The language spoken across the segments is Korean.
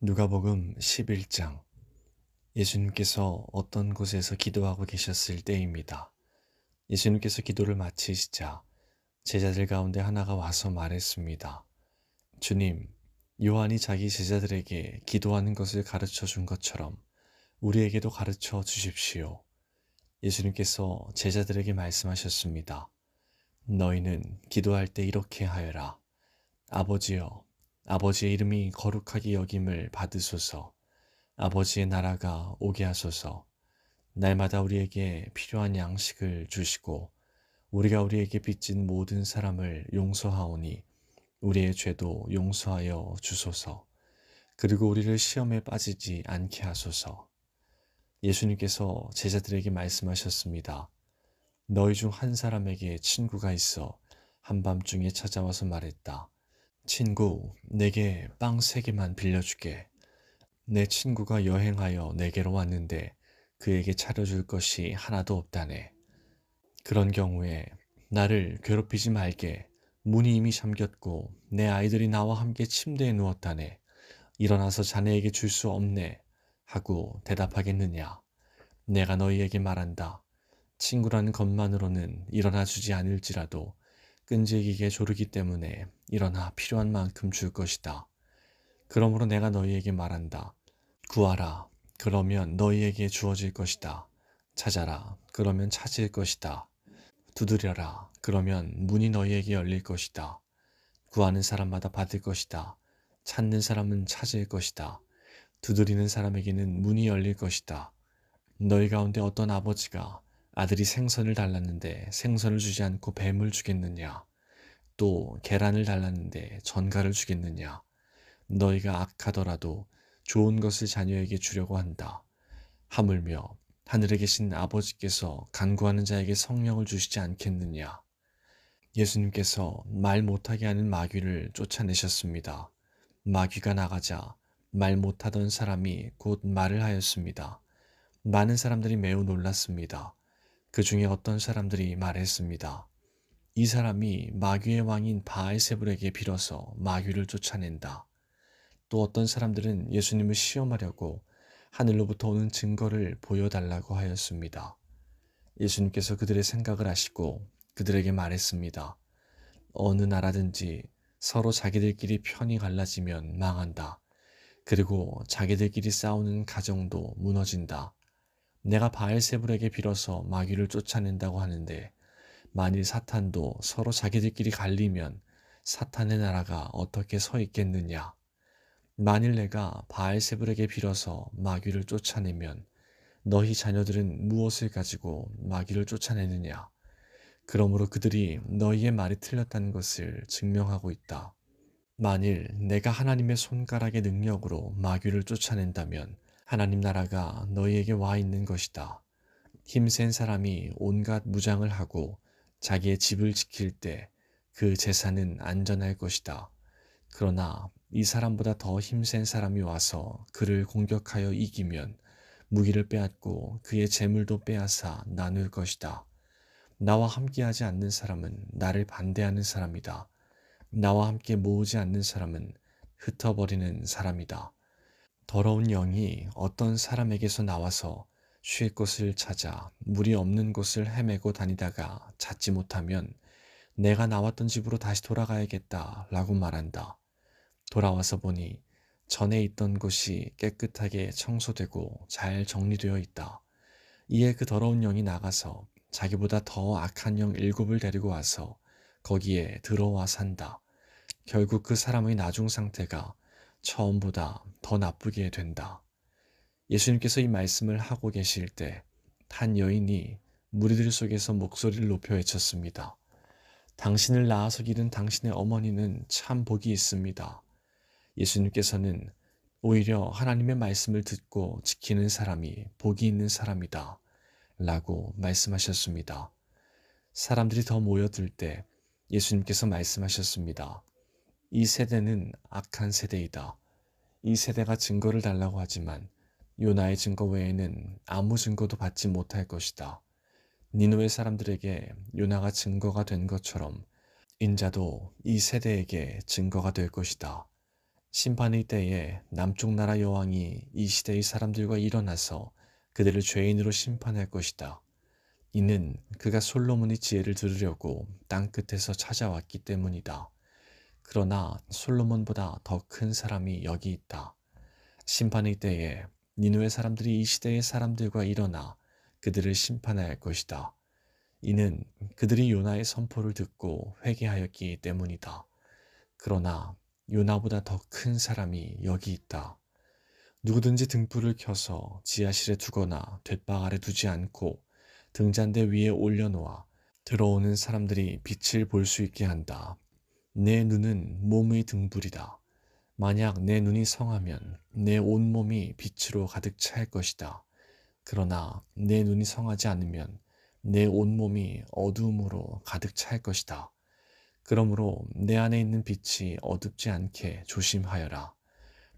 누가복음 11장. 예수님께서 어떤 곳에서 기도하고 계셨을 때입니다. 예수님께서 기도를 마치시자 제자들 가운데 하나가 와서 말했습니다. 주님, 요한이 자기 제자들에게 기도하는 것을 가르쳐 준 것처럼 우리에게도 가르쳐 주십시오. 예수님께서 제자들에게 말씀하셨습니다. 너희는 기도할 때 이렇게 하여라. 아버지여, 아버지의 이름이 거룩하게 여김을 받으소서. 아버지의 나라가 오게 하소서. 날마다 우리에게 필요한 양식을 주시고 우리가 우리에게 빚진 모든 사람을 용서하오니 우리의 죄도 용서하여 주소서. 그리고 우리를 시험에 빠지지 않게 하소서. 예수님께서 제자들에게 말씀하셨습니다. 너희 중 한 사람에게 친구가 있어 한밤중에 찾아와서 말했다. 친구, 내게 빵 3개만 빌려주게. 내 친구가 여행하여 내게로 왔는데 그에게 차려줄 것이 하나도 없다네. 그런 경우에 나를 괴롭히지 말게. 문이 이미 잠겼고 내 아이들이 나와 함께 침대에 누웠다네. 일어나서 자네에게 줄 수 없네. 하고 대답하겠느냐. 내가 너희에게 말한다. 친구라는 것만으로는 일어나 주지 않을지라도 끈질기게 조르기 때문에 일어나 필요한 만큼 줄 것이다. 그러므로 내가 너희에게 말한다. 구하라. 그러면 너희에게 주어질 것이다. 찾아라. 그러면 찾을 것이다. 두드려라. 그러면 문이 너희에게 열릴 것이다. 구하는 사람마다 받을 것이다. 찾는 사람은 찾을 것이다. 두드리는 사람에게는 문이 열릴 것이다. 너희 가운데 어떤 아버지가 아들이 생선을 달랐는데 생선을 주지 않고 뱀을 주겠느냐? 또 계란을 달랐는데 전갈을 주겠느냐? 너희가 악하더라도 좋은 것을 자녀에게 주려고 한다. 하물며 하늘에 계신 아버지께서 간구하는 자에게 성령을 주시지 않겠느냐. 예수님께서 말 못하게 하는 마귀를 쫓아내셨습니다. 마귀가 나가자 말 못하던 사람이 곧 말을 하였습니다. 많은 사람들이 매우 놀랐습니다. 그 중에 어떤 사람들이 말했습니다. 이 사람이 마귀의 왕인 바알세불에게 빌어서 마귀를 쫓아낸다. 또 어떤 사람들은 예수님을 시험하려고 하늘로부터 오는 증거를 보여달라고 하였습니다. 예수님께서 그들의 생각을 아시고 그들에게 말했습니다. 어느 나라든지 서로 자기들끼리 편이 갈라지면 망한다. 그리고 자기들끼리 싸우는 가정도 무너진다. 내가 바알세불에게 빌어서 마귀를 쫓아낸다고 하는데 만일 사탄도 서로 자기들끼리 갈리면 사탄의 나라가 어떻게 서 있겠느냐. 만일 내가 바알세불에게 빌어서 마귀를 쫓아내면 너희 자녀들은 무엇을 가지고 마귀를 쫓아내느냐. 그러므로 그들이 너희의 말이 틀렸다는 것을 증명하고 있다. 만일 내가 하나님의 손가락의 능력으로 마귀를 쫓아낸다면 하나님 나라가 너희에게 와 있는 것이다. 힘센 사람이 온갖 무장을 하고 자기의 집을 지킬 때 그 재산은 안전할 것이다. 그러나 이 사람보다 더 힘센 사람이 와서 그를 공격하여 이기면 무기를 빼앗고 그의 재물도 빼앗아 나눌 것이다. 나와 함께하지 않는 사람은 나를 반대하는 사람이다. 나와 함께 모으지 않는 사람은 흩어버리는 사람이다. 더러운 영이 어떤 사람에게서 나와서 쉴 곳을 찾아 물이 없는 곳을 헤매고 다니다가 찾지 못하면 내가 나왔던 집으로 다시 돌아가야겠다 라고 말한다. 돌아와서 보니 전에 있던 곳이 깨끗하게 청소되고 잘 정리되어 있다. 이에 그 더러운 영이 나가서 자기보다 더 악한 영 7을 데리고 와서 거기에 들어와 산다. 결국 그 사람의 나중 상태가 처음보다 더 나쁘게 된다. 예수님께서 이 말씀을 하고 계실 때 한 여인이 무리들 속에서 목소리를 높여 외쳤습니다. 당신을 낳아서 기른 당신의 어머니는 참 복이 있습니다. 예수님께서는 오히려 하나님의 말씀을 듣고 지키는 사람이 복이 있는 사람이다 라고 말씀하셨습니다. 사람들이 더 모여들 때 예수님께서 말씀하셨습니다. 이 세대는 악한 세대이다. 이 세대가 증거를 달라고 하지만 요나의 증거 외에는 아무 증거도 받지 못할 것이다. 니느웨 사람들에게 요나가 증거가 된 것처럼 인자도 이 세대에게 증거가 될 것이다. 심판의 때에 남쪽 나라 여왕이 이 시대의 사람들과 일어나서 그들을 죄인으로 심판할 것이다. 이는 그가 솔로몬의 지혜를 들으려고 땅끝에서 찾아왔기 때문이다. 그러나 솔로몬보다 더 큰 사람이 여기 있다. 심판의 때에 니느웨 사람들이 이 시대의 사람들과 일어나 그들을 심판할 것이다. 이는 그들이 요나의 선포를 듣고 회개하였기 때문이다. 그러나 요나보다 더 큰 사람이 여기 있다. 누구든지 등불을 켜서 지하실에 두거나 돛박 아래 두지 않고 등잔대 위에 올려놓아 들어오는 사람들이 빛을 볼 수 있게 한다. 내 눈은 몸의 등불이다. 만약 내 눈이 성하면 내 온몸이 빛으로 가득 찰 것이다. 그러나 내 눈이 성하지 않으면 내 온몸이 어두움으로 가득 찰 것이다. 그러므로 내 안에 있는 빛이 어둡지 않게 조심하여라.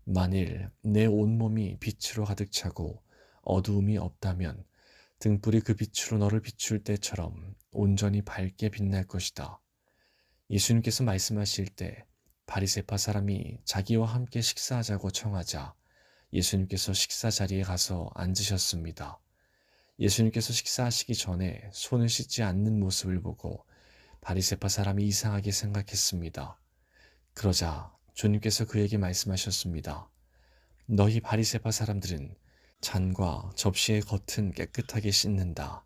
만일 내 온몸이 빛으로 가득 차고 어두움이 없다면 등불이 그 빛으로 너를 비출 때처럼 온전히 밝게 빛날 것이다. 예수님께서 말씀하실 때 바리새파 사람이 자기와 함께 식사하자고 청하자 예수님께서 식사 자리에 가서 앉으셨습니다. 예수님께서 식사하시기 전에 손을 씻지 않는 모습을 보고 바리새파 사람이 이상하게 생각했습니다. 그러자 주님께서 그에게 말씀하셨습니다. 너희 바리새파 사람들은 잔과 접시의 겉은 깨끗하게 씻는다.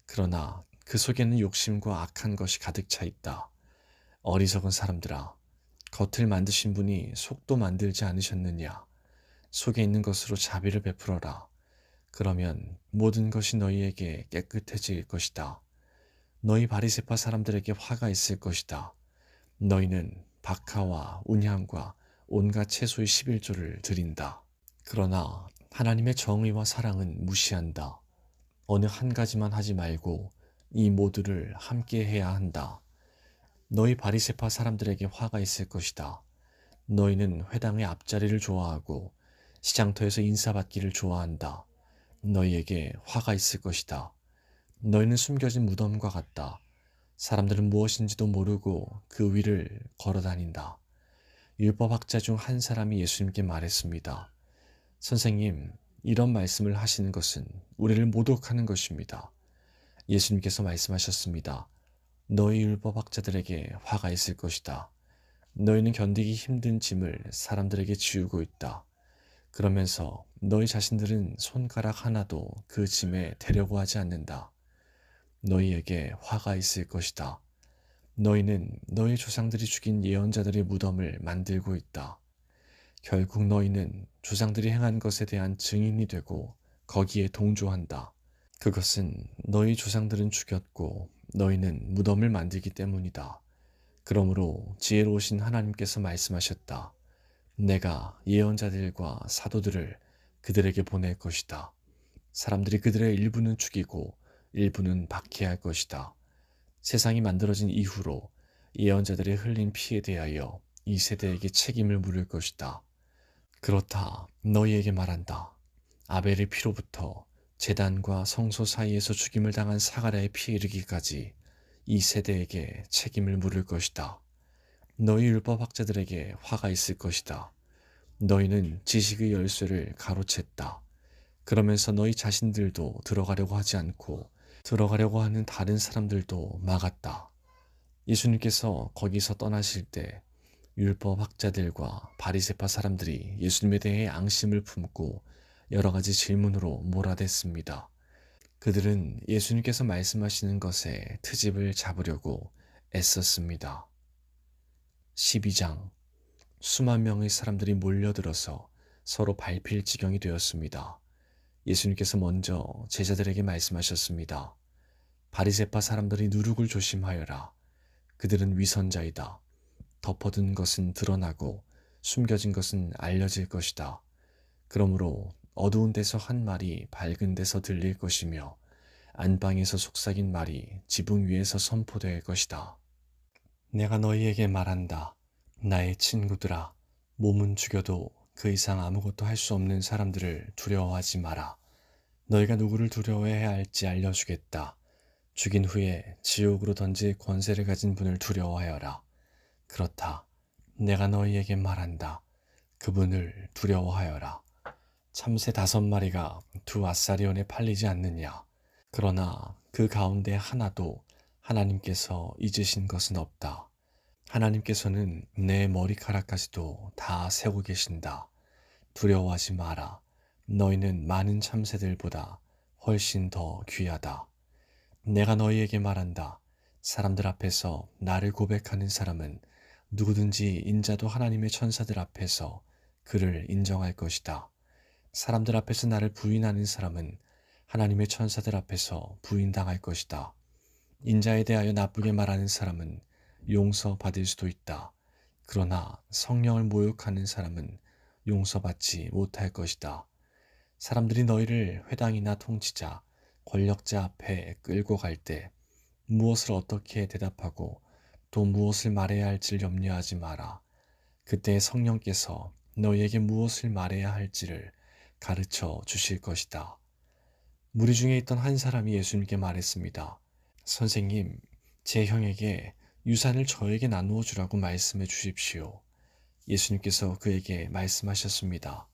그러나 그 속에는 욕심과 악한 것이 가득 차 있다. 어리석은 사람들아, 겉을 만드신 분이 속도 만들지 않으셨느냐? 속에 있는 것으로 자비를 베풀어라. 그러면 모든 것이 너희에게 깨끗해질 것이다. 너희 바리새파 사람들에게 화가 있을 것이다. 너희는 박하와 운향과 온갖 채소의 11조를 드린다. 그러나 하나님의 정의와 사랑은 무시한다. 어느 한 가지만 하지 말고 이 모두를 함께 해야 한다. 너희 바리새파 사람들에게 화가 있을 것이다. 너희는 회당의 앞자리를 좋아하고 시장터에서 인사받기를 좋아한다. 너희에게 화가 있을 것이다. 너희는 숨겨진 무덤과 같다. 사람들은 무엇인지도 모르고 그 위를 걸어다닌다. 율법학자 중 한 사람이 예수님께 말했습니다. 선생님, 이런 말씀을 하시는 것은 우리를 모독하는 것입니다. 예수님께서 말씀하셨습니다. 너희 율법학자들에게 화가 있을 것이다. 너희는 견디기 힘든 짐을 사람들에게 지우고 있다. 그러면서 너희 자신들은 손가락 하나도 그 짐에 대려고 하지 않는다. 너희에게 화가 있을 것이다. 너희는 너희 조상들이 죽인 예언자들의 무덤을 만들고 있다. 결국 너희는 조상들이 행한 것에 대한 증인이 되고 거기에 동조한다. 그것은 너희 조상들은 죽였고 너희는 무덤을 만들기 때문이다. 그러므로 지혜로우신 하나님께서 말씀하셨다. 내가 예언자들과 사도들을 그들에게 보낼 것이다. 사람들이 그들의 일부는 죽이고 일부는 박해할 것이다. 세상이 만들어진 이후로 예언자들의 흘린 피에 대하여 이 세대에게 책임을 물을 것이다. 그렇다 너희에게 말한다. 아벨의 피로부터 제단과 성소 사이에서 죽임을 당한 사가랴의 피에 이르기까지 이 세대에게 책임을 물을 것이다. 너희 율법학자들에게 화가 있을 것이다. 너희는 지식의 열쇠를 가로챘다. 그러면서 너희 자신들도 들어가려고 하지 않고 들어가려고 하는 다른 사람들도 막았다. 예수님께서 거기서 떠나실 때 율법학자들과 바리새파 사람들이 예수님에 대해 앙심을 품고 여러 가지 질문으로 몰아댔습니다. 그들은 예수님께서 말씀하시는 것에 트집을 잡으려고 애썼습니다. 12장 수만 명의 사람들이 몰려들어서 서로 밟힐 지경이 되었습니다. 예수님께서 먼저 제자들에게 말씀하셨습니다. 바리새파 사람들이 누룩을 조심하여라. 그들은 위선자이다. 덮어둔 것은 드러나고 숨겨진 것은 알려질 것이다. 그러므로 어두운 데서 한 말이 밝은 데서 들릴 것이며 안방에서 속삭인 말이 지붕 위에서 선포될 것이다. 내가 너희에게 말한다. 나의 친구들아, 몸은 죽여도 그 이상 아무것도 할 수 없는 사람들을 두려워하지 마라. 너희가 누구를 두려워해야 할지 알려주겠다. 죽인 후에 지옥으로 던질 권세를 가진 분을 두려워하여라. 그렇다. 내가 너희에게 말한다. 그분을 두려워하여라. 참새 5마리가 두 아사리온에 팔리지 않느냐. 그러나 그 가운데 하나도 하나님께서 잊으신 것은 없다. 하나님께서는 내 머리카락까지도 다 세고 계신다. 두려워하지 마라. 너희는 많은 참새들보다 훨씬 더 귀하다. 내가 너희에게 말한다. 사람들 앞에서 나를 고백하는 사람은 누구든지 인자도 하나님의 천사들 앞에서 그를 인정할 것이다. 사람들 앞에서 나를 부인하는 사람은 하나님의 천사들 앞에서 부인당할 것이다. 인자에 대하여 나쁘게 말하는 사람은 용서받을 수도 있다. 그러나 성령을 모욕하는 사람은 용서받지 못할 것이다. 사람들이 너희를 회당이나 통치자, 권력자 앞에 끌고 갈 때 무엇을 어떻게 대답하고 또 무엇을 말해야 할지를 염려하지 마라. 그때 성령께서 너희에게 무엇을 말해야 할지를 가르쳐 주실 것이다. 무리 중에 있던 한 사람이 예수님께 말했습니다. 선생님, 제 형에게 유산을 저에게 나누어 주라고 말씀해 주십시오. 예수님께서 그에게 말씀하셨습니다.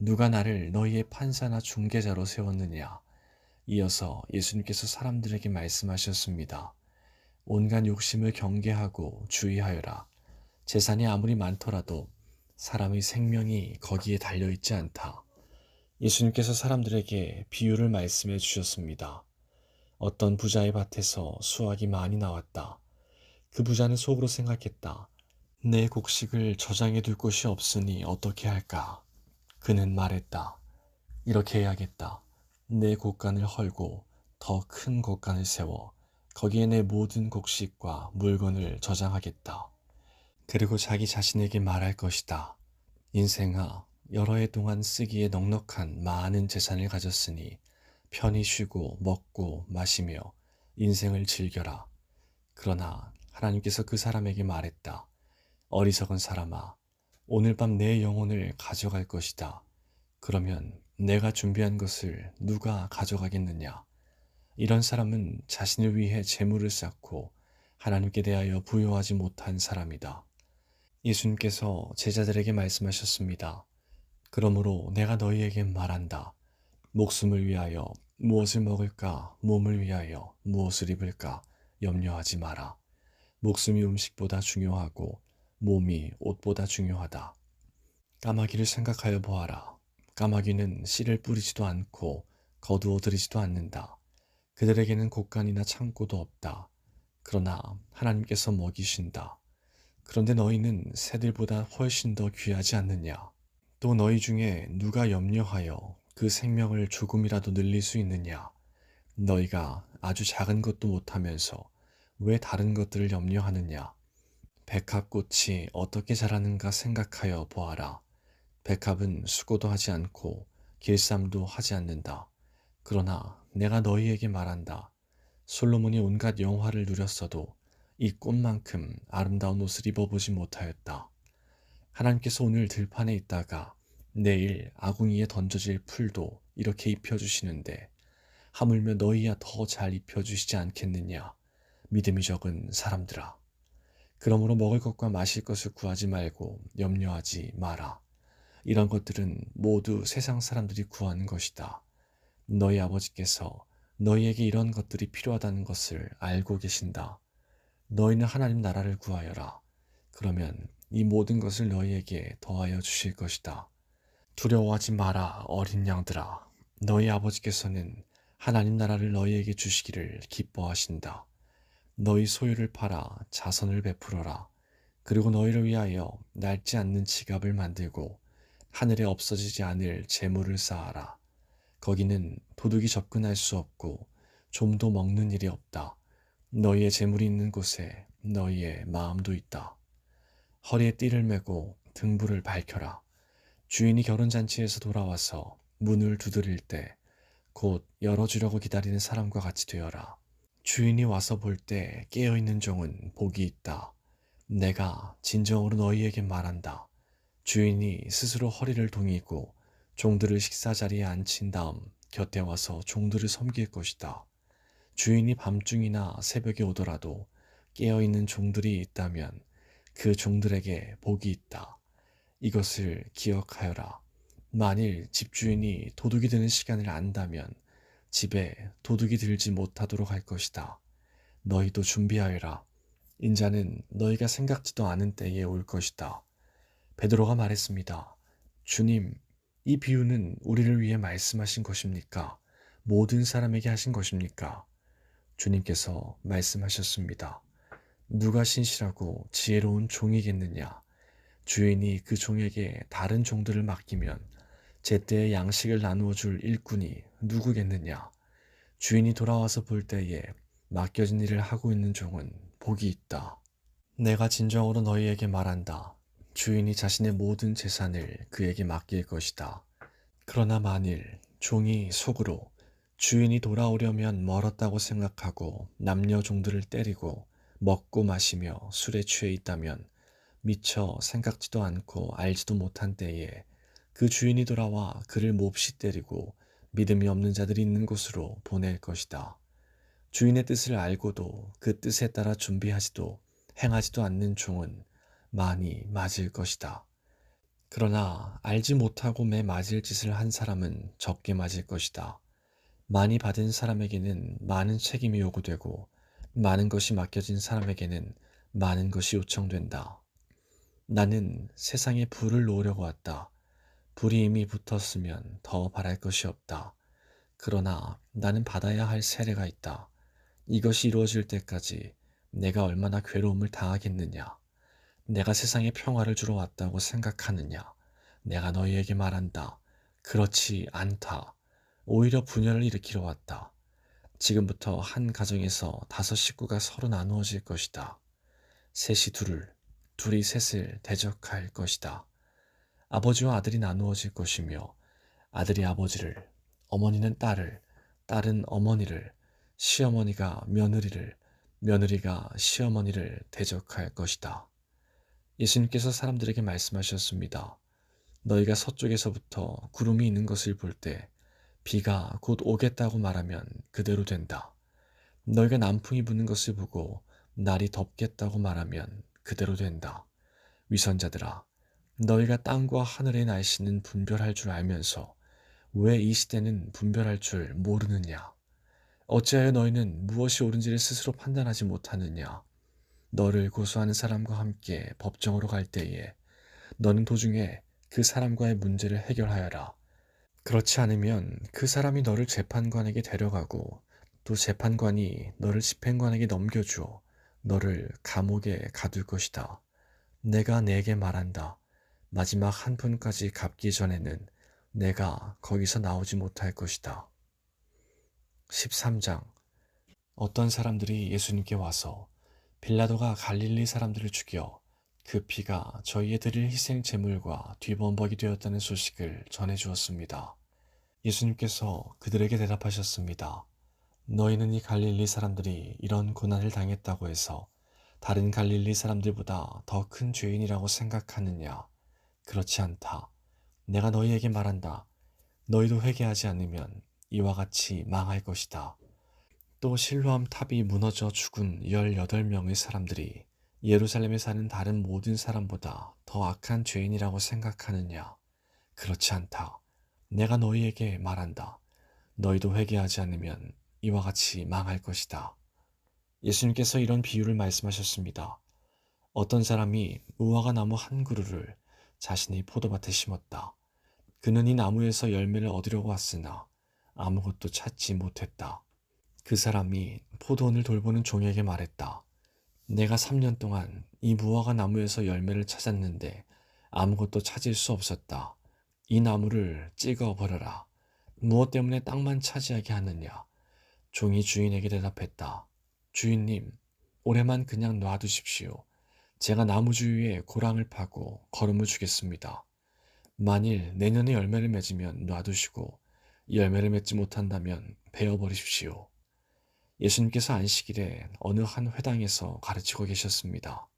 누가 나를 너희의 판사나 중개자로 세웠느냐? 이어서 예수님께서 사람들에게 말씀하셨습니다. 온갖 욕심을 경계하고 주의하여라. 재산이 아무리 많더라도 사람의 생명이 거기에 달려있지 않다. 예수님께서 사람들에게 비유를 말씀해 주셨습니다. 어떤 부자의 밭에서 수확이 많이 나왔다. 그 부자는 속으로 생각했다. 내 곡식을 저장해 둘 곳이 없으니 어떻게 할까? 그는 말했다. 이렇게 해야겠다. 내 곡간을 헐고 더 큰 곡간을 세워 거기에 내 모든 곡식과 물건을 저장하겠다. 그리고 자기 자신에게 말할 것이다. 인생아, 여러 해 동안 쓰기에 넉넉한 많은 재산을 가졌으니 편히 쉬고 먹고 마시며 인생을 즐겨라. 그러나 하나님께서 그 사람에게 말했다. 어리석은 사람아, 오늘 밤 내 영혼을 가져갈 것이다. 그러면 내가 준비한 것을 누가 가져가겠느냐? 이런 사람은 자신을 위해 재물을 쌓고 하나님께 대하여 부요하지 못한 사람이다. 예수님께서 제자들에게 말씀하셨습니다. 그러므로 내가 너희에게 말한다. 목숨을 위하여 무엇을 먹을까, 몸을 위하여 무엇을 입을까 염려하지 마라. 목숨이 음식보다 중요하고 몸이 옷보다 중요하다. 까마귀를 생각하여 보아라. 까마귀는 씨를 뿌리지도 않고 거두어 들이지도 않는다. 그들에게는 곡간이나 창고도 없다. 그러나 하나님께서 먹이신다. 그런데 너희는 새들보다 훨씬 더 귀하지 않느냐? 또 너희 중에 누가 염려하여 그 생명을 조금이라도 늘릴 수 있느냐? 너희가 아주 작은 것도 못하면서 왜 다른 것들을 염려하느냐? 백합꽃이 어떻게 자라는가 생각하여 보아라. 백합은 수고도 하지 않고 길쌈도 하지 않는다. 그러나 내가 너희에게 말한다. 솔로몬이 온갖 영화를 누렸어도 이 꽃만큼 아름다운 옷을 입어보지 못하였다. 하나님께서 오늘 들판에 있다가 내일 아궁이에 던져질 풀도 이렇게 입혀주시는데 하물며 너희야 더 잘 입혀주시지 않겠느냐. 믿음이 적은 사람들아. 그러므로 먹을 것과 마실 것을 구하지 말고 염려하지 마라. 이런 것들은 모두 세상 사람들이 구하는 것이다. 너희 아버지께서 너희에게 이런 것들이 필요하다는 것을 알고 계신다. 너희는 하나님 나라를 구하여라. 그러면 이 모든 것을 너희에게 더하여 주실 것이다. 두려워하지 마라, 어린 양들아. 너희 아버지께서는 하나님 나라를 너희에게 주시기를 기뻐하신다. 너희 소유를 팔아 자선을 베풀어라. 그리고 너희를 위하여 낡지 않는 지갑을 만들고 하늘에 없어지지 않을 재물을 쌓아라. 거기는 도둑이 접근할 수 없고 좀도 먹는 일이 없다. 너희의 재물이 있는 곳에 너희의 마음도 있다. 허리에 띠를 메고 등불을 밝혀라. 주인이 결혼잔치에서 돌아와서 문을 두드릴 때 곧 열어주려고 기다리는 사람과 같이 되어라. 주인이 와서 볼 때 깨어있는 종은 복이 있다. 내가 진정으로 너희에게 말한다. 주인이 스스로 허리를 동이고 종들을 식사 자리에 앉힌 다음 곁에 와서 종들을 섬길 것이다. 주인이 밤중이나 새벽에 오더라도 깨어있는 종들이 있다면 그 종들에게 복이 있다. 이것을 기억하여라. 만일 집주인이 도둑이 드는 시간을 안다면 집에 도둑이 들지 못하도록 할 것이다. 너희도 준비하여라. 인자는 너희가 생각지도 않은 때에 올 것이다. 베드로가 말했습니다. 주님, 이 비유는 우리를 위해 말씀하신 것입니까? 모든 사람에게 하신 것입니까? 주님께서 말씀하셨습니다. 누가 신실하고 지혜로운 종이겠느냐? 주인이 그 종에게 다른 종들을 맡기면 제때에 양식을 나누어 줄 일꾼이 누구겠느냐? 주인이 돌아와서 볼 때에 맡겨진 일을 하고 있는 종은 복이 있다. 내가 진정으로 너희에게 말한다. 주인이 자신의 모든 재산을 그에게 맡길 것이다. 그러나 만일 종이 속으로 주인이 돌아오려면 멀었다고 생각하고 남녀 종들을 때리고 먹고 마시며 술에 취해 있다면 미처 생각지도 않고 알지도 못한 때에 그 주인이 돌아와 그를 몹시 때리고 믿음이 없는 자들이 있는 곳으로 보낼 것이다. 주인의 뜻을 알고도 그 뜻에 따라 준비하지도 행하지도 않는 종은 많이 맞을 것이다. 그러나 알지 못하고 매 맞을 짓을 한 사람은 적게 맞을 것이다. 많이 받은 사람에게는 많은 책임이 요구되고 많은 것이 맡겨진 사람에게는 많은 것이 요청된다. 나는 세상에 불을 놓으려고 왔다. 불이 이미 붙었으면 더 바랄 것이 없다. 그러나 나는 받아야 할 세례가 있다. 이것이 이루어질 때까지 내가 얼마나 괴로움을 당하겠느냐. 내가 세상에 평화를 주러 왔다고 생각하느냐. 내가 너희에게 말한다. 그렇지 않다. 오히려 분열을 일으키러 왔다. 지금부터 한 가정에서 5식구가 서로 나누어질 것이다. 셋이 둘을, 둘이 셋을 대적할 것이다. 아버지와 아들이 나누어질 것이며 아들이 아버지를, 어머니는 딸을, 딸은 어머니를, 시어머니가 며느리를, 며느리가 시어머니를 대적할 것이다. 예수님께서 사람들에게 말씀하셨습니다. 너희가 서쪽에서부터 구름이 있는 것을 볼 때 비가 곧 오겠다고 말하면 그대로 된다. 너희가 남풍이 부는 것을 보고 날이 덥겠다고 말하면 그대로 된다. 위선자들아, 너희가 땅과 하늘의 날씨는 분별할 줄 알면서 왜 이 시대는 분별할 줄 모르느냐? 어찌하여 너희는 무엇이 옳은지를 스스로 판단하지 못하느냐? 너를 고소하는 사람과 함께 법정으로 갈 때에 너는 도중에 그 사람과의 문제를 해결하여라. 그렇지 않으면 그 사람이 너를 재판관에게 데려가고 또 재판관이 너를 집행관에게 넘겨주어 너를 감옥에 가둘 것이다. 내가 네게 말한다. 마지막 한 푼까지 갚기 전에는 내가 거기서 나오지 못할 것이다. 13장. 어떤 사람들이 예수님께 와서 빌라도가 갈릴리 사람들을 죽여 그 피가 저희의 드릴 희생 제물과 뒤범벅이 되었다는 소식을 전해주었습니다. 예수님께서 그들에게 대답하셨습니다. 너희는 이 갈릴리 사람들이 이런 고난을 당했다고 해서 다른 갈릴리 사람들보다 더 큰 죄인이라고 생각하느냐? 그렇지 않다. 내가 너희에게 말한다. 너희도 회개하지 않으면 이와 같이 망할 것이다. 또 실로암 탑이 무너져 죽은 18명의 사람들이 예루살렘에 사는 다른 모든 사람보다 더 악한 죄인이라고 생각하느냐? 그렇지 않다. 내가 너희에게 말한다. 너희도 회개하지 않으면 이와 같이 망할 것이다. 예수님께서 이런 비유를 말씀하셨습니다. 어떤 사람이 무화과 나무 한 그루를 자신의 포도밭에 심었다. 그는 이 나무에서 열매를 얻으려고 왔으나 아무것도 찾지 못했다. 그 사람이 포도원을 돌보는 종에게 말했다. 내가 3년 동안 이 무화과 나무에서 열매를 찾았는데 아무것도 찾을 수 없었다. 이 나무를 찍어 버려라. 무엇 때문에 땅만 차지하게 하느냐? 종이 주인에게 대답했다. 주인님, 올해만 그냥 놔두십시오. 제가 나무 주위에 고랑을 파고 거름을 주겠습니다. 만일 내년에 열매를 맺으면 놔두시고 열매를 맺지 못한다면 베어버리십시오. 예수님께서 안식일에 어느 한 회당에서 가르치고 계셨습니다.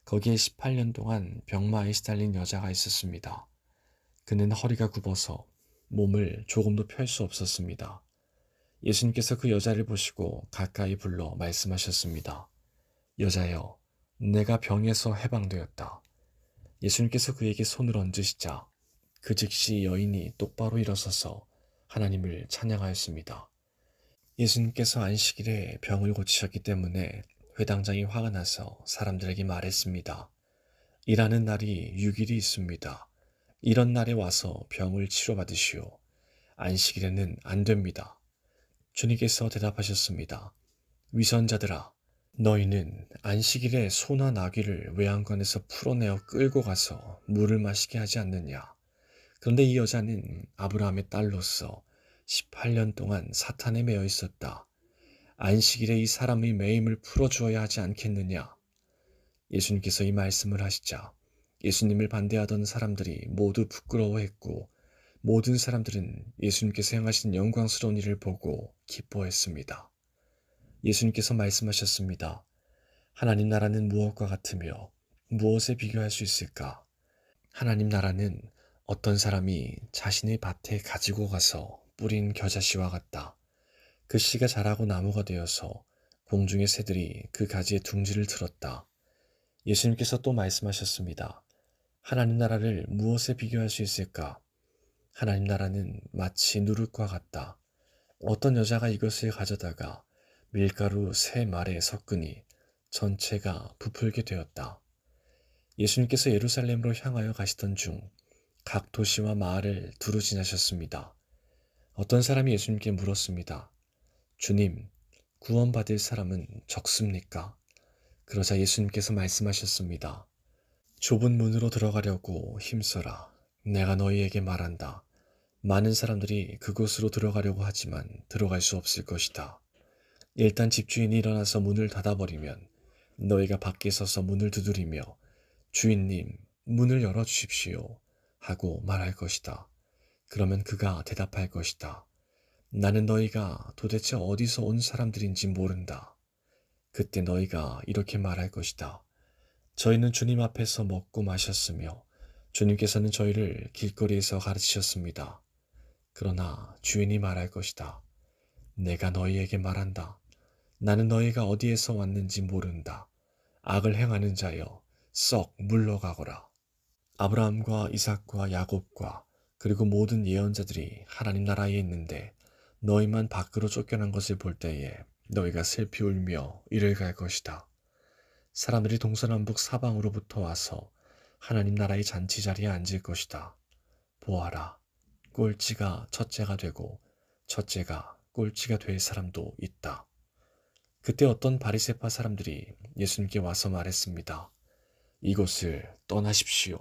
거기에 18년 동안 병마에 시달린 여자가 있었습니다. 그는 허리가 굽어서 몸을 조금도 펼 수 없었습니다. 예수님께서 그 여자를 보시고 가까이 불러 말씀하셨습니다. 여자여, 내가 병에서 해방되었다. 예수님께서 그에게 손을 얹으시자 그 즉시 여인이 똑바로 일어서서 하나님을 찬양하였습니다. 예수님께서 안식일에 병을 고치셨기 때문에 회당장이 화가 나서 사람들에게 말했습니다. 일하는 날이 6일이 있습니다. 이런 날에 와서 병을 치료받으시오. 안식일에는 안 됩니다. 주님께서 대답하셨습니다. 위선자들아, 너희는 안식일에 소나 나귀를 외양간에서 풀어내어 끌고 가서 물을 마시게 하지 않느냐. 그런데 이 여자는 아브라함의 딸로서 18년 동안 사탄에 매여 있었다. 안식일에 이 사람의 매임을 풀어주어야 하지 않겠느냐. 예수님께서 이 말씀을 하시자 예수님을 반대하던 사람들이 모두 부끄러워했고 모든 사람들은 예수님께서 행하신 영광스러운 일을 보고 기뻐했습니다. 예수님께서 말씀하셨습니다. 하나님 나라는 무엇과 같으며 무엇에 비교할 수 있을까? 하나님 나라는 어떤 사람이 자신의 밭에 가지고 가서 뿌린 겨자씨와 같다. 그 씨가 자라고 나무가 되어서 공중의 새들이 그 가지에 둥지를 틀었다. 예수님께서 또 말씀하셨습니다. 하나님 나라를 무엇에 비교할 수 있을까? 하나님 나라는 마치 누룩과 같다. 어떤 여자가 이것을 가져다가 밀가루 3말에 섞으니 전체가 부풀게 되었다. 예수님께서 예루살렘으로 향하여 가시던 중 각 도시와 마을을 두루 지나셨습니다. 어떤 사람이 예수님께 물었습니다. 주님, 구원받을 사람은 적습니까? 그러자 예수님께서 말씀하셨습니다. 좁은 문으로 들어가려고 힘써라. 내가 너희에게 말한다. 많은 사람들이 그곳으로 들어가려고 하지만 들어갈 수 없을 것이다. 일단 집주인이 일어나서 문을 닫아버리면 너희가 밖에 서서 문을 두드리며 주인님, 문을 열어주십시오 하고 말할 것이다. 그러면 그가 대답할 것이다. 나는 너희가 도대체 어디서 온 사람들인지 모른다. 그때 너희가 이렇게 말할 것이다. 저희는 주님 앞에서 먹고 마셨으며 주님께서는 저희를 길거리에서 가르치셨습니다. 그러나 주인이 말할 것이다. 내가 너희에게 말한다. 나는 너희가 어디에서 왔는지 모른다. 악을 행하는 자여, 썩 물러가거라. 아브라함과 이삭과 야곱과 그리고 모든 예언자들이 하나님 나라에 있는데 너희만 밖으로 쫓겨난 것을 볼 때에 너희가 슬피 울며 이를 갈 것이다. 사람들이 동서남북 사방으로부터 와서 하나님 나라의 잔치 자리에 앉을 것이다. 보아라, 꼴찌가 첫째가 되고 첫째가 꼴찌가 될 사람도 있다. 그때 어떤 바리새파 사람들이 예수님께 와서 말했습니다. 이곳을 떠나십시오.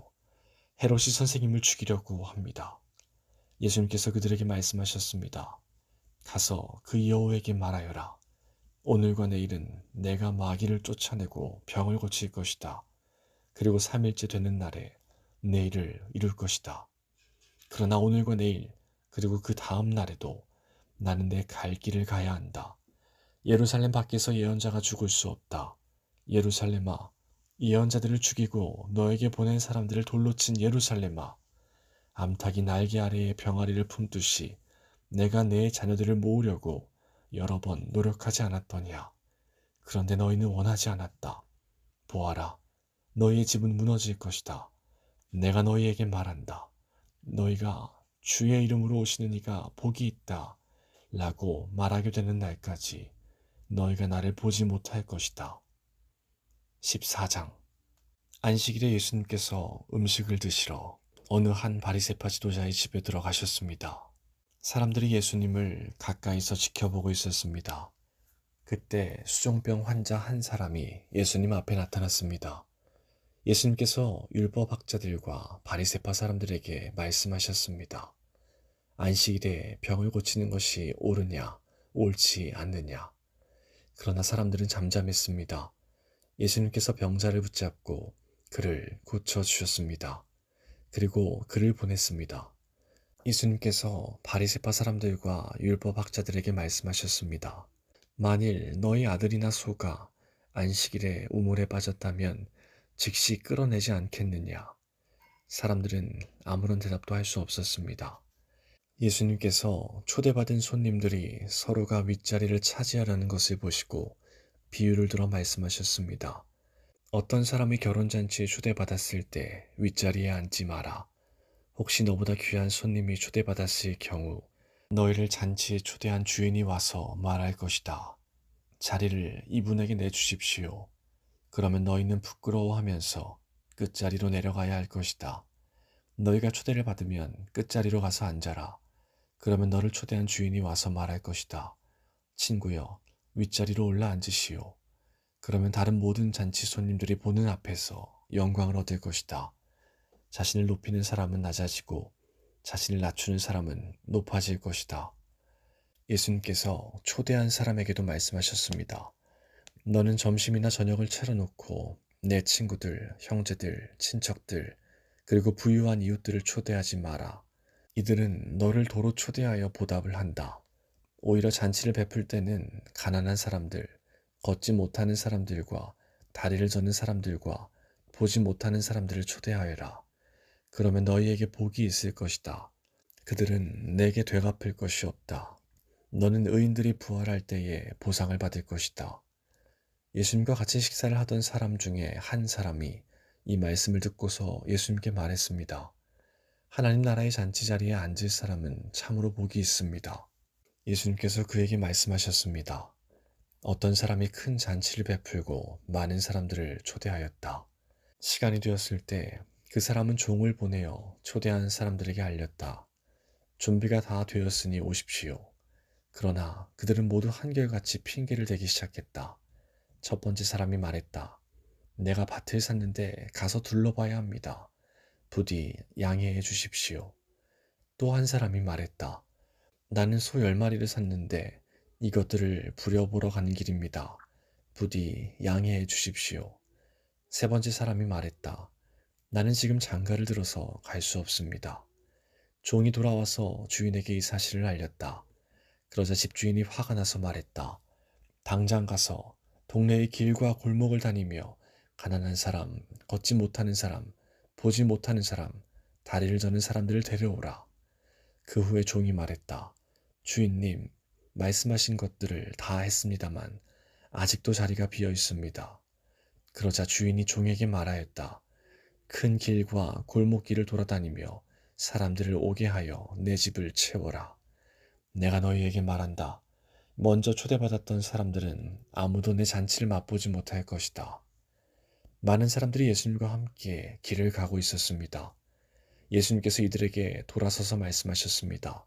헤롯이 선생님을 죽이려고 합니다. 예수님께서 그들에게 말씀하셨습니다. 가서 그 여호에게 말하여라. 오늘과 내일은 내가 마귀를 쫓아내고 병을 고칠 것이다. 그리고 3일째 되는 날에 내 일을 이룰 것이다. 그러나 오늘과 내일 그리고 그 다음 날에도 나는 내 갈 길을 가야 한다. 예루살렘 밖에서 예언자가 죽을 수 없다. 예루살렘아, 예언자들을 죽이고 너에게 보낸 사람들을 돌로 친 예루살렘아, 암탉이 날개 아래에 병아리를 품듯이 내가 내 자녀들을 모으려고 여러 번 노력하지 않았더냐. 그런데 너희는 원하지 않았다. 보아라, 너희의 집은 무너질 것이다. 내가 너희에게 말한다. 너희가 주의 이름으로 오시는 이가 복이 있다 라고 말하게 되는 날까지 너희가 나를 보지 못할 것이다. 14장. 안식일에 예수님께서 음식을 드시러 어느 한 바리새파 지도자의 집에 들어가셨습니다. 사람들이 예수님을 가까이서 지켜보고 있었습니다. 그때 수종병 환자 한 사람이 예수님 앞에 나타났습니다. 예수님께서 율법학자들과 바리새파 사람들에게 말씀하셨습니다. 안식일에 병을 고치는 것이 옳으냐, 옳지 않느냐. 그러나 사람들은 잠잠했습니다. 예수님께서 병자를 붙잡고 그를 고쳐주셨습니다. 그리고 그를 보냈습니다. 예수님께서 바리새파 사람들과 율법학자들에게 말씀하셨습니다. 만일 너희 아들이나 소가 안식일에 우물에 빠졌다면 즉시 끌어내지 않겠느냐. 사람들은 아무런 대답도 할 수 없었습니다. 예수님께서 초대받은 손님들이 서로가 윗자리를 차지하려는 것을 보시고 비유를 들어 말씀하셨습니다. 어떤 사람이 결혼잔치에 초대받았을 때 윗자리에 앉지 마라. 혹시 너보다 귀한 손님이 초대받았을 경우 너희를 잔치에 초대한 주인이 와서 말할 것이다. 자리를 이분에게 내주십시오. 그러면 너희는 부끄러워하면서 끝자리로 내려가야 할 것이다. 너희가 초대를 받으면 끝자리로 가서 앉아라. 그러면 너를 초대한 주인이 와서 말할 것이다. 친구여, 윗자리로 올라 앉으시오. 그러면 다른 모든 잔치 손님들이 보는 앞에서 영광을 얻을 것이다. 자신을 높이는 사람은 낮아지고 자신을 낮추는 사람은 높아질 것이다. 예수님께서 초대한 사람에게도 말씀하셨습니다. 너는 점심이나 저녁을 차려놓고 내 친구들, 형제들, 친척들, 그리고 부유한 이웃들을 초대하지 마라. 이들은 너를 도로 초대하여 보답을 한다. 오히려 잔치를 베풀 때는 가난한 사람들, 걷지 못하는 사람들과 다리를 저는 사람들과 보지 못하는 사람들을 초대하여라. 그러면 너희에게 복이 있을 것이다. 그들은 내게 되갚을 것이 없다. 너는 의인들이 부활할 때에 보상을 받을 것이다. 예수님과 같이 식사를 하던 사람 중에 한 사람이 이 말씀을 듣고서 예수님께 말했습니다. 하나님 나라의 잔치 자리에 앉을 사람은 참으로 복이 있습니다. 예수님께서 그에게 말씀하셨습니다. 어떤 사람이 큰 잔치를 베풀고 많은 사람들을 초대하였다. 시간이 되었을 때 그 사람은 종을 보내어 초대한 사람들에게 알렸다. 준비가 다 되었으니 오십시오. 그러나 그들은 모두 한결같이 핑계를 대기 시작했다. 첫 번째 사람이 말했다. 내가 밭을 샀는데 가서 둘러봐야 합니다. 부디 양해해 주십시오. 또 한 사람이 말했다. 나는 소 10마리를 샀는데 이것들을 부려보러 가는 길입니다. 부디 양해해 주십시오. 세 번째 사람이 말했다. 나는 지금 장가를 들어서 갈 수 없습니다. 종이 돌아와서 주인에게 이 사실을 알렸다. 그러자 집주인이 화가 나서 말했다. 당장 가서 동네의 길과 골목을 다니며 가난한 사람, 걷지 못하는 사람, 보지 못하는 사람, 다리를 저는 사람들을 데려오라. 그 후에 종이 말했다. 주인님, 말씀하신 것들을 다 했습니다만 아직도 자리가 비어 있습니다. 그러자 주인이 종에게 말하였다. 큰 길과 골목길을 돌아다니며 사람들을 오게 하여 내 집을 채워라. 내가 너희에게 말한다. 먼저 초대받았던 사람들은 아무도 내 잔치를 맛보지 못할 것이다. 많은 사람들이 예수님과 함께 길을 가고 있었습니다. 예수님께서 이들에게 돌아서서 말씀하셨습니다.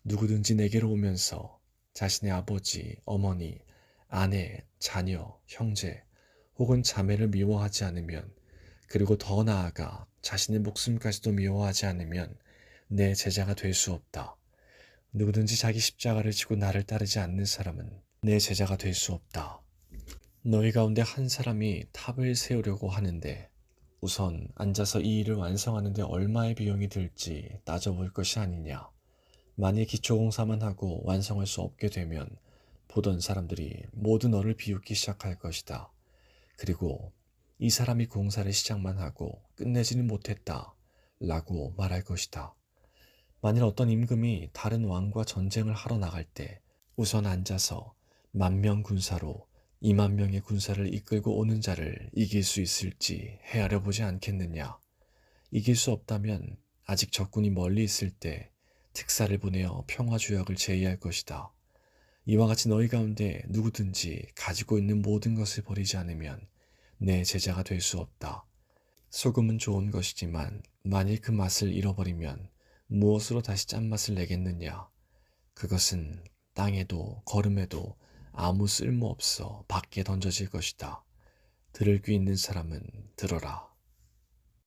누구든지 내게로 오면서 자신의 아버지, 어머니, 아내, 자녀, 형제 혹은 자매를 미워하지 않으면 그리고 더 나아가 자신의 목숨까지도 미워하지 않으면 내 제자가 될 수 없다. 누구든지 자기 십자가를 지고 나를 따르지 않는 사람은 내 제자가 될 수 없다. 너희 가운데 한 사람이 탑을 세우려고 하는데 우선 앉아서 이 일을 완성하는 데 얼마의 비용이 들지 따져볼 것이 아니냐. 만일 기초공사만 하고 완성할 수 없게 되면 보던 사람들이 모두 너를 비웃기 시작할 것이다. 그리고 이 사람이 공사를 시작만 하고 끝내지는 못했다 라고 말할 것이다. 만일 어떤 임금이 다른 왕과 전쟁을 하러 나갈 때 우선 앉아서 10,000명 군사로 20,000명의 군사를 이끌고 오는 자를 이길 수 있을지 헤아려 보지 않겠느냐. 이길 수 없다면 아직 적군이 멀리 있을 때 특사를 보내어 평화조약을 제의할 것이다. 이와 같이 너희 가운데 누구든지 가지고 있는 모든 것을 버리지 않으면 내 제자가 될 수 없다. 소금은 좋은 것이지만 만일 그 맛을 잃어버리면 무엇으로 다시 짠맛을 내겠느냐. 그것은 땅에도 거름에도 아무 쓸모없어 밖에 던져질 것이다. 들을 귀 있는 사람은 들어라.